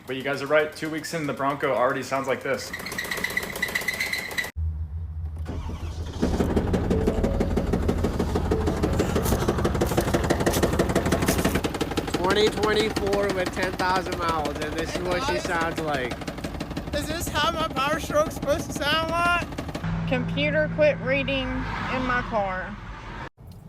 But you guys are right, 2 weeks in, the Bronco already sounds like this. "2024 with 10,000 miles, and this is what she sounds like." Is this how my Power Stroke's supposed to sound like? Computer quit reading in my car.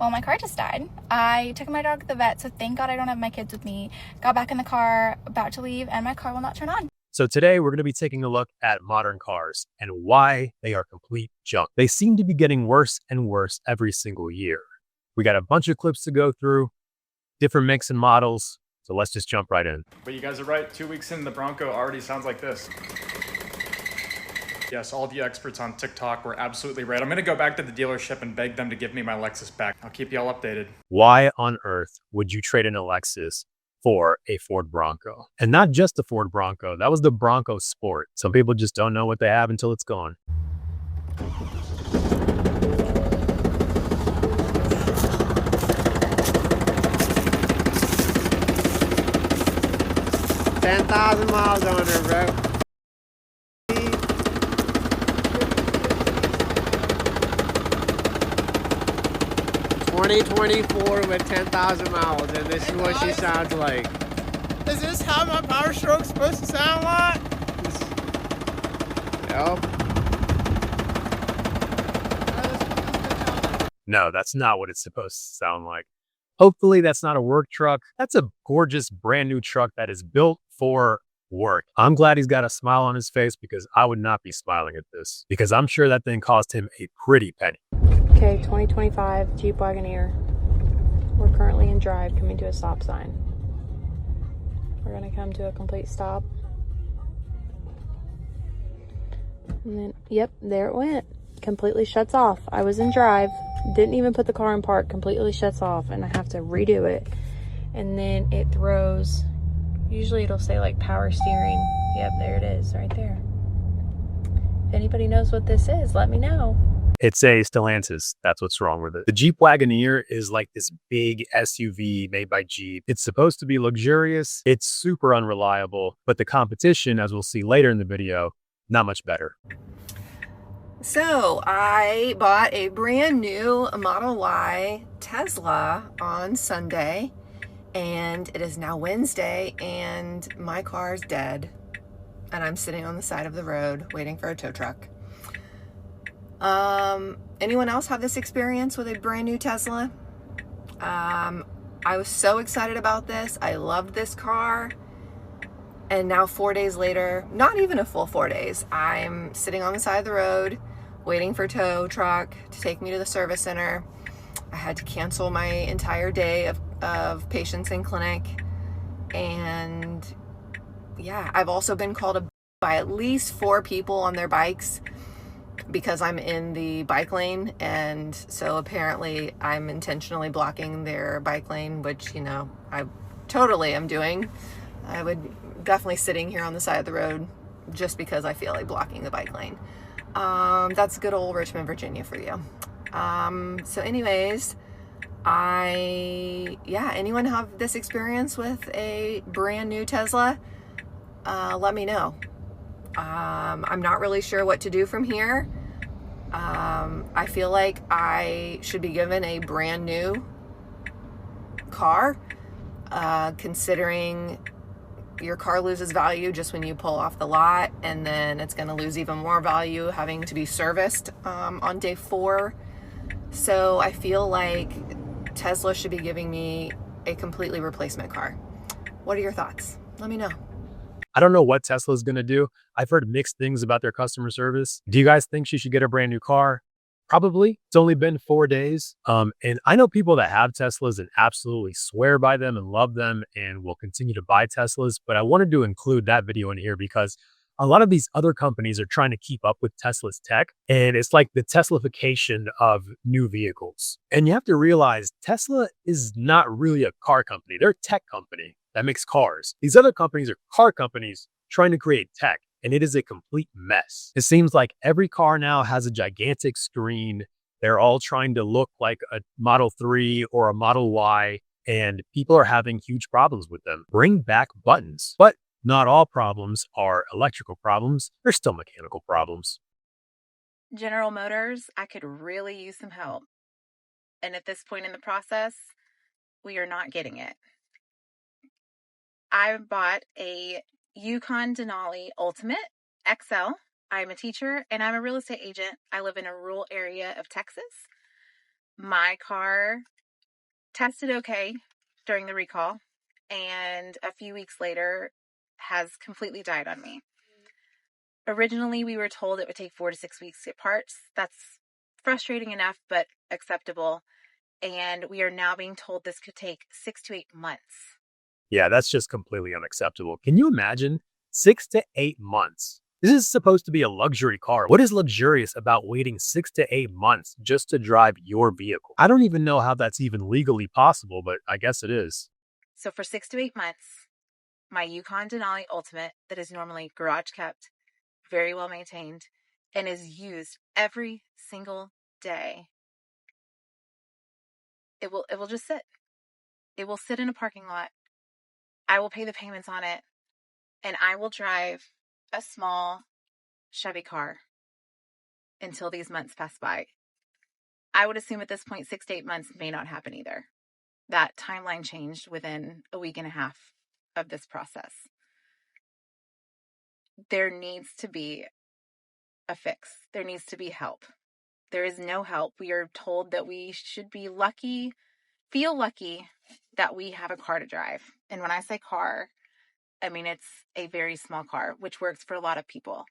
Well, my car just died. I took my dog to the vet, so thank God I don't have my kids with me. Got back in the car, about to leave, and my car will not turn on. So today we're going to be taking a look at modern cars and why they are complete junk. They seem to be getting worse and worse every single year. We got a bunch of clips to go through, different makes and models. So let's just jump right in. But you guys are right, 2 weeks in, the Bronco already sounds like this. Yes, all the experts on TikTok were absolutely right. I'm gonna go back to the dealership and beg them to give me my Lexus back. I'll keep y'all updated. Why on earth would you trade in a Lexus for a Ford Bronco? And not just a Ford Bronco, that was the Bronco Sport. Some people just don't know what they have until it's gone. "10,000 miles on her, bro." 2024 with 10,000 miles, and this is what she sounds like. Is this how my Power Stroke's supposed to sound like? Yep. No, that's not what it's supposed to sound like. Hopefully that's not a work truck. That's a gorgeous brand new truck that is built for work. I'm glad he's got a smile on his face because I would not be smiling at this because I'm sure that thing cost him a pretty penny. Okay, 2025 Jeep Wagoneer. We're currently in drive, coming to a stop sign. We're gonna come to a complete stop. And then, yep, there it went. Completely shuts off. I was in drive, didn't even put the car in park, completely shuts off, and I have to redo it. And then it throws, usually it'll say like power steering. Yep, there it is, right there. If anybody knows what this is, let me know. It's a Stellantis. That's what's wrong with it. The Jeep Wagoneer is like this big SUV made by Jeep. It's supposed to be luxurious. It's super unreliable, but the competition, as we'll see later in the video, not much better. So I bought a brand new Model Y Tesla on Sunday, and it is now Wednesday, and my car's dead, and I'm sitting on the side of the road waiting for a tow truck. Anyone else have this experience with a brand new Tesla? I was so excited about this. I loved this car. And now 4 days later, not even a full 4 days, I'm sitting on the side of the road waiting for a tow truck to take me to the service center. I had to cancel my entire day of patients in clinic. And yeah, I've also been called by at least 4 people on their bikes because I'm in the bike lane, and so apparently I'm intentionally blocking their bike lane, which, you know, I totally am doing. I would definitely sitting here on the side of the road just because I feel like blocking the bike lane. That's good old Richmond, Virginia for you. So anyways, anyone have this experience with a brand new Tesla? Let me know. I'm not really sure what to do from here. I feel like I should be given a brand new car, considering your car loses value just when you pull off the lot, and then it's going to lose even more value having to be serviced on day 4. So I feel like Tesla should be giving me a completely replacement car. What are your thoughts? Let me know. I don't know what Tesla is going to do. I've heard mixed things about their customer service. Do you guys think she should get a brand new car? Probably. It's only been 4 days. And I know people that have Teslas and absolutely swear by them and love them and will continue to buy Teslas. But I wanted to include that video in here because a lot of these other companies are trying to keep up with Tesla's tech. And it's like the Teslaification of new vehicles. And you have to realize Tesla is not really a car company. They're a tech company that makes cars. These other companies are car companies trying to create tech, and it is a complete mess. It seems like every car now has a gigantic screen. They're all trying to look like a Model 3 or a Model Y, and people are having huge problems with them. Bring back buttons. But Not all problems are electrical problems. They're still mechanical problems. General Motors, I could really use some help. And at this point in the process, we are not getting it. I bought a Yukon Denali Ultimate XL. I'm a teacher and I'm a real estate agent. I live in a rural area of Texas. My car tested okay during the recall, and a few weeks later has completely died on me. Originally, we were told it would take 4 to 6 weeks to get parts. That's frustrating enough, but acceptable. And we are now being told this could take 6 to 8 months. Yeah, that's just completely unacceptable. Can you imagine 6 to 8 months? This is supposed to be a luxury car. What is luxurious about waiting 6 to 8 months just to drive your vehicle? I don't even know how that's even legally possible, but I guess it is. So for 6 to 8 months, my Yukon Denali Ultimate that is normally garage kept, very well maintained, and is used every single day, it will just sit. It will sit in a parking lot. I will pay the payments on it, and I will drive a small Chevy car until these months pass by. I would assume at this point 6 to 8 months may not happen either. That timeline changed within a week and a half of this process. There needs to be a fix. There needs to be help. There is no help. We are told that we should be lucky, feel lucky that we have a car to drive. And when I say car, I mean it's a very small car, which works for a lot of people.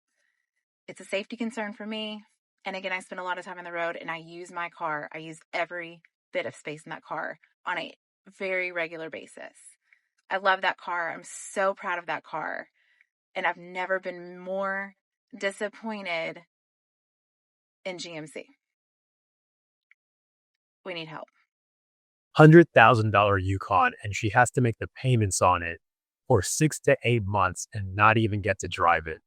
It's a safety concern for me. And again, I spend a lot of time on the road and I use my car. I use every bit of space in that car on a very regular basis. I love that car. I'm so proud of that car. And I've never been more disappointed in GMC. We need help. $100,000 Yukon, and she has to make the payments on it for 6 to 8 months and not even get to drive it.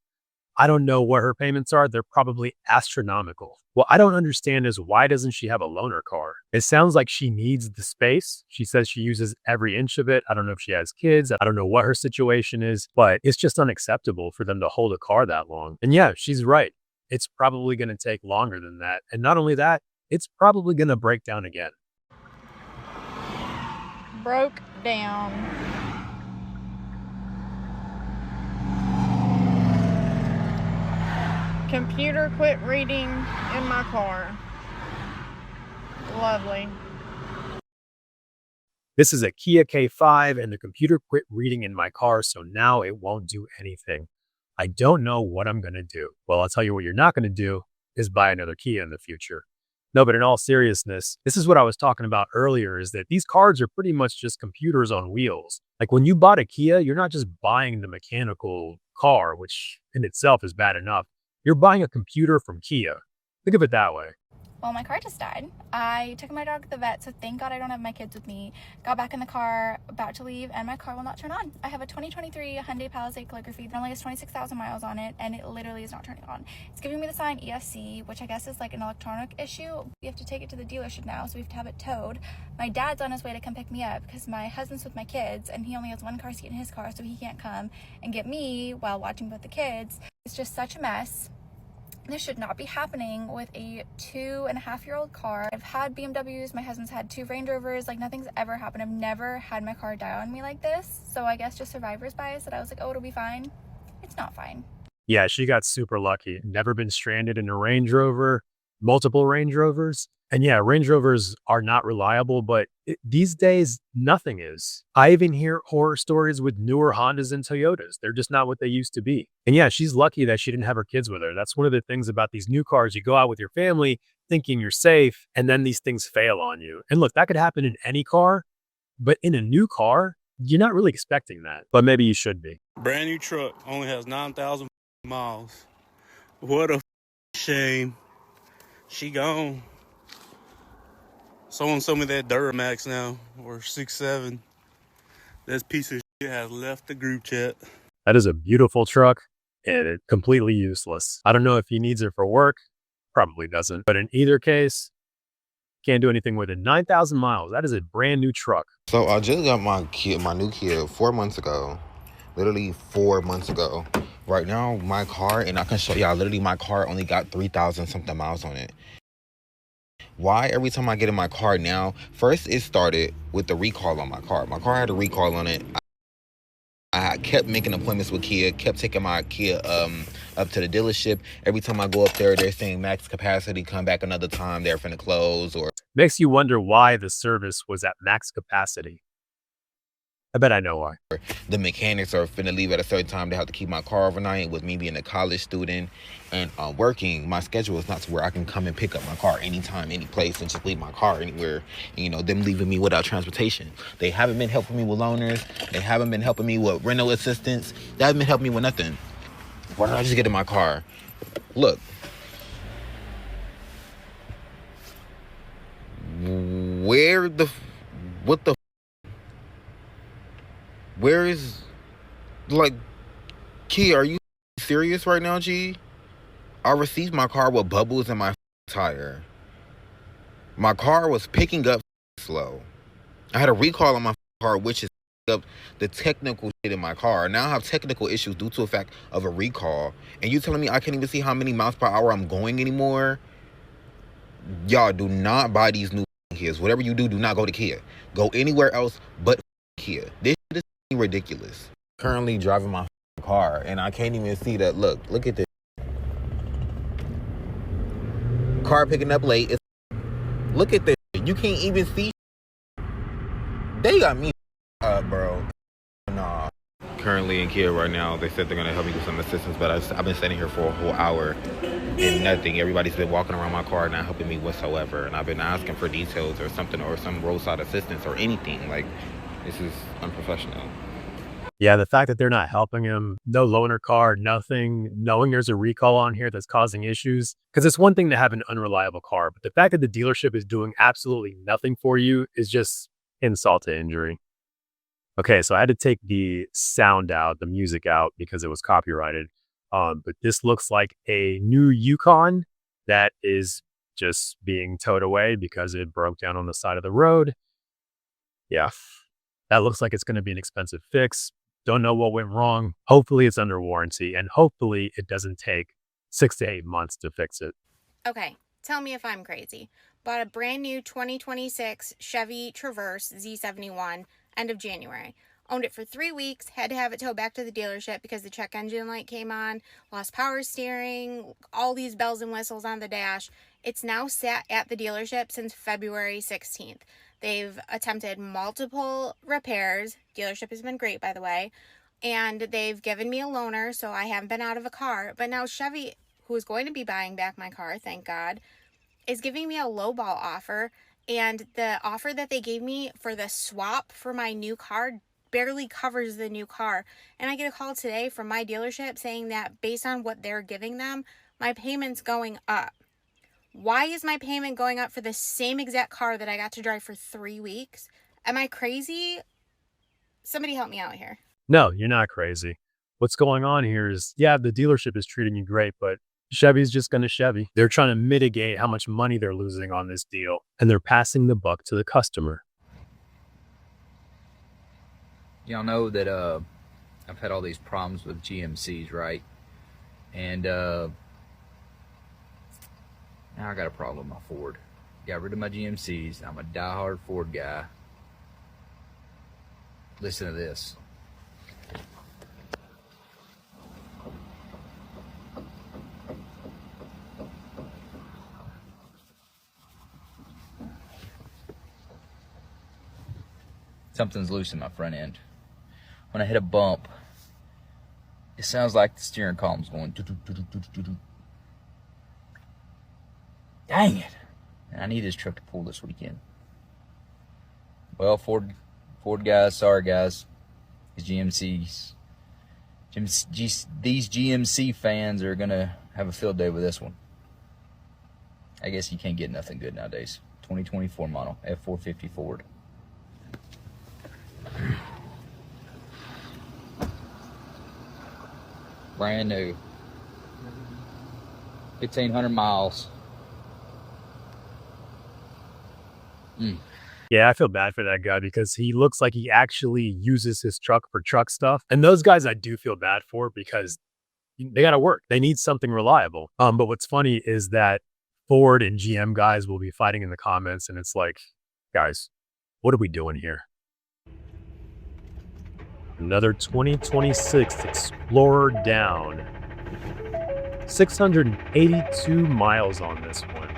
I don't know what her payments are. They're probably astronomical. What I don't understand is why doesn't she have a loaner car? It sounds like she needs the space. She says she uses every inch of it. I don't know if she has kids. I don't know what her situation is, but it's just unacceptable for them to hold a car that long. And yeah, she's right. It's probably going to take longer than that. And not only that, it's probably going to break down again. Broke down. Computer quit reading in my car. Lovely. This is a Kia K5 and the computer quit reading in my car, so now it won't do anything. I don't know what I'm going to do. Well, I'll tell you what you're not going to do is buy another Kia in the future. No, but in all seriousness, this is what I was talking about earlier, is that these cars are pretty much just computers on wheels. Like when you bought a Kia, you're not just buying the mechanical car, which in itself is bad enough. You're buying a computer from Kia. Think of it that way. Well, my car just died. I took my dog to the vet, so thank God I don't have my kids with me. Got back in the car, about to leave, and my car will not turn on. I have a 2023 Hyundai Palisade calligraphy that only has 26,000 miles on it, and it literally is not turning on. It's giving me the sign ESC, which I guess is like an electronic issue. We have to take it to the dealership now, so we have to have it towed. My dad's on his way to come pick me up because my husband's with my kids, and he only has one car seat in his car, so he can't come and get me while watching both the kids. It's just such a mess. This should not be happening with a 2.5-year-old car. I've had BMWs, my husband's had 2 Range Rovers, like nothing's ever happened. I've never had my car die on me like this. So I guess just survivor's bias that I was like, oh, it'll be fine. It's not fine. Yeah, she got super lucky. Never been stranded in a Range Rover, multiple Range Rovers. And yeah, Range Rovers are not reliable, but these days, nothing is. I even hear horror stories with newer Hondas and Toyotas. They're just not what they used to be. And yeah, she's lucky that she didn't have her kids with her. That's one of the things about these new cars. You go out with your family thinking you're safe, and then these things fail on you. And look, that could happen in any car, but in a new car, you're not really expecting that. But maybe you should be. Brand new truck, only has 9,000 miles. What a shame. She gone. Someone sold me that Duramax now, or 6.7. This piece of shit has left the group chat. That is a beautiful truck, and it's completely useless. I don't know if he needs it for work. Probably doesn't. But in either case, can't do anything with it. 9,000 miles. That is a brand new truck. So I just got my new Kia 4 months ago. literally 4 months ago. Right now, my car, and I can show y'all, literally my car only got 3,000 something miles on it. Why every time I get in my car now, first it started with the recall on my car. My car had a recall on it. I kept making appointments with Kia, kept taking my Kia up to the dealership. Every time I go up there, they're saying max capacity, come back another time, they're finna close. Or Makes you wonder why the service was at max capacity. I bet I know why. The mechanics are finna leave at a certain time. They have to keep my car overnight. With me being a college student and working, my schedule is not to where I can come and pick up my car anytime, any place, and just leave my car anywhere. And, you know, them leaving me without transportation. They haven't been helping me with loaners. They haven't been helping me with rental assistance. They haven't been helping me with nothing. Why don't I just get in my car? Look. Where is, like, Key, are you serious right now, G? I received my car with bubbles in my tire. My car was picking up slow. I had a recall on my car, which is up the technical shit in my car. Now I have technical issues due to the fact of a recall. And you telling me I can't even see how many miles per hour I'm going anymore? Y'all, do not buy these new Kias. Whatever you do, do not go to Kia. Go anywhere else but Kia. This shit is ridiculous. Currently driving my car and I can't even see that. Look at this. Car picking up late. Look at this. You can't even see. They got me up, bro. Nah. Currently in Kia right now, they said they're gonna help me with some assistance, but I've been sitting here for a whole hour and nothing. Everybody's been walking around my car, not helping me whatsoever, and I've been asking for details or something, or some roadside assistance or anything. Like, this is unprofessional. Yeah, the fact that they're not helping him, no loaner car, nothing, knowing there's a recall on here that's causing issues. Because it's one thing to have an unreliable car, but the fact that the dealership is doing absolutely nothing for you is just insult to injury. Okay, so I had to take the sound out, the music out, because it was copyrighted. But this looks like a new Yukon that is just being towed away because it broke down on the side of the road. Yeah, that looks like it's going to be an expensive fix. Don't know what went wrong. Hopefully it's under warranty, and hopefully it doesn't take 6 to 8 months to fix it. Okay, tell me if I'm crazy. Bought a brand new 2026 Chevy Traverse Z71 end of January. Owned it for 3 weeks, had to have it towed back to the dealership because the check engine light came on, lost power steering, all these bells and whistles on the dash. It's now sat at the dealership since February 16th. They've attempted multiple repairs. Dealership has been great, by the way. And they've given me a loaner, so I haven't been out of a car. But now Chevy, who is going to be buying back my car, thank God, is giving me a lowball offer. And the offer that they gave me for the swap for my new car barely covers the new car. And I get a call today from my dealership saying that based on what they're giving them, my payment's going up. Why is my payment going up for the same exact car that I got to drive for 3 weeks? Am I crazy? Somebody help me out here. No, you're not crazy. What's going on here is, yeah, the dealership is treating you great, but Chevy's just going to Chevy. They're trying to mitigate how much money they're losing on this deal, and they're passing the buck to the customer. Y'all know that I've had all these problems with GMCs, right? And now I got a problem with my Ford. Got rid of my GMCs. I'm a diehard Ford guy. Listen to this. Something's loose in my front end. When I hit a bump, it sounds like the steering column's going doo-doo-doo-doo-doo-doo. Dang it. And I need this truck to pull this weekend. Well, Ford guys, sorry guys. These GMC fans are gonna have a field day with this one. I guess you can't get nothing good nowadays. 2024 model, F450 Ford. Brand new. 1,500 miles. Yeah, I feel bad for that guy because he looks like he actually uses his truck for truck stuff. And those guys I do feel bad for because they got to work. They need something reliable. But what's funny is that Ford and GM guys will be fighting in the comments, and it's like, guys, what are we doing here? Another 2026 Explorer down. 682 miles on this one.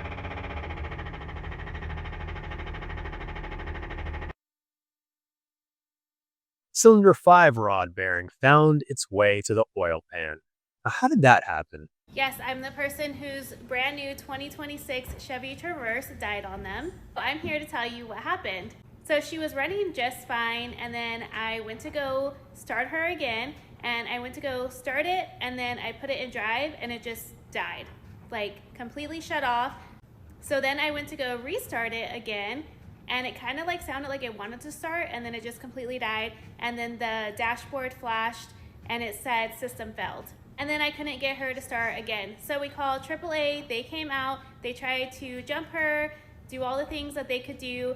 Cylinder 5 rod bearing found its way to the oil pan. Now, how did that happen? Yes, I'm the person whose brand new 2026 Chevy Traverse died on them. I'm here to tell you what happened. So she was running just fine, and then I went to go start her again, and I went to go start it, and then I put it in drive, and it just died. Like, completely shut off. So then I went to go restart it again, and it kind of like sounded like it wanted to start, and then it just completely died, and then the dashboard flashed, and it said system failed. And then I couldn't get her to start again. So we called AAA, they came out, they tried to jump her, do all the things that they could do,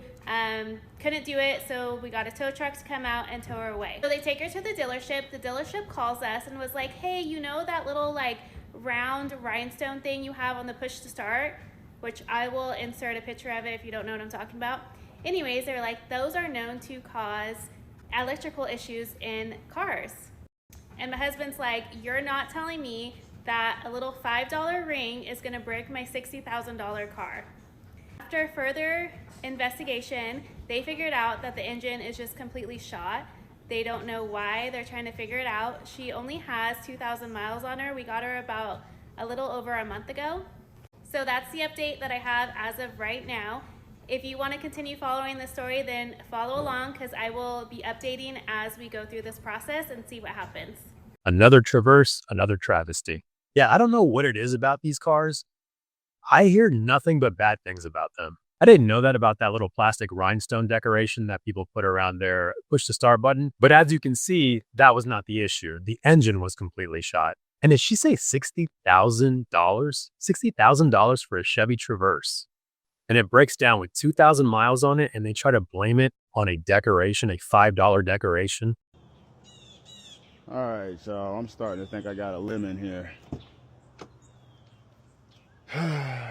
couldn't do it, so we got a tow truck to come out and tow her away. So they take her to the dealership calls us and was like, hey, you know that little like round rhinestone thing you have on the push to start? Which I will insert a picture of it if you don't know what I'm talking about. Anyways, they're like, those are known to cause electrical issues in cars. And my husband's like, you're not telling me that a little $5 ring is gonna break my $60,000 car. After further investigation, they figured out that the engine is just completely shot. They don't know why, they're trying to figure it out. She only has 2,000 miles on her. We got her about a little over a month ago. So that's the update that I have as of right now. If you want to continue following the story, then follow along because I will be updating as we go through this process and see what happens. Another Traverse, another travesty. Yeah, I don't know what it is about these cars. I hear nothing but bad things about them. I didn't know that about that little plastic rhinestone decoration that people put around their push to start button. But as you can see, that was not the issue. The engine was completely shot. And did she say $60,000? $60,000 for a Chevy Traverse. And it breaks down with 2,000 miles on it, and they try to blame it on a decoration, a $5 decoration. All right, so I'm starting to think I got a lemon here.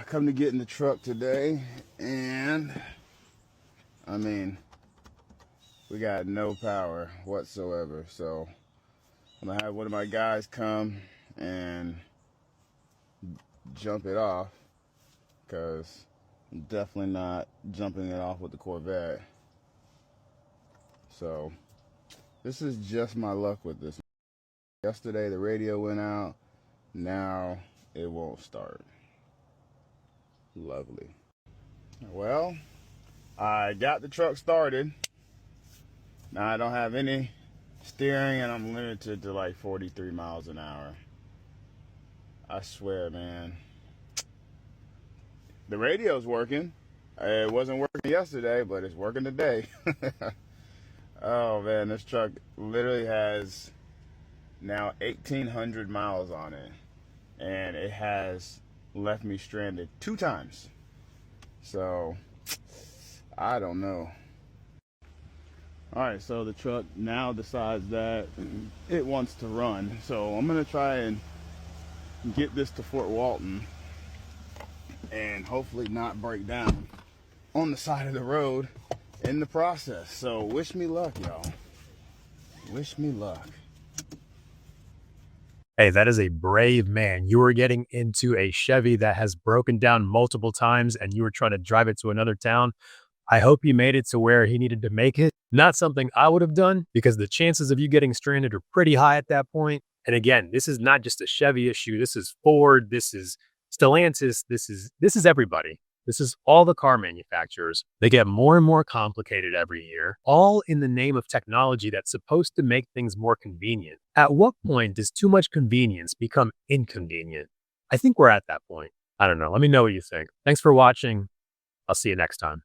Come to get in the truck today, and I mean, we got no power whatsoever. So I'm gonna have one of my guys come and jump it off, because I'm definitely not jumping it off with the Corvette. So this is just my luck with this. Yesterday the radio went out, now it won't start. Lovely. Well, I got the truck started. Now I don't have any steering, and I'm limited to like 43 miles an hour. I swear, man. The radio's working. It wasn't working yesterday, but it's working today. Oh man, this truck literally has now 1,800 miles on it, and it has left me stranded 2 times. So I don't know. All right, so the truck now decides that it wants to run. So I'm gonna try and get this to Fort Walton and hopefully not break down on the side of the road in the process. So wish me luck, y'all. Wish me luck. Hey, that is a brave man. You were getting into a Chevy that has broken down multiple times, and you were trying to drive it to another town. I hope you made it to where he needed to make it. Not something I would have done, because the chances of you getting stranded are pretty high at that point. And again, this is not just a Chevy issue. This is Ford. This is Stellantis. This is everybody. This is all the car manufacturers. They get more and more complicated every year, all in the name of technology that's supposed to make things more convenient. At what point does too much convenience become inconvenient? I think we're at that point. I don't know. Let me know what you think. Thanks for watching. I'll see you next time.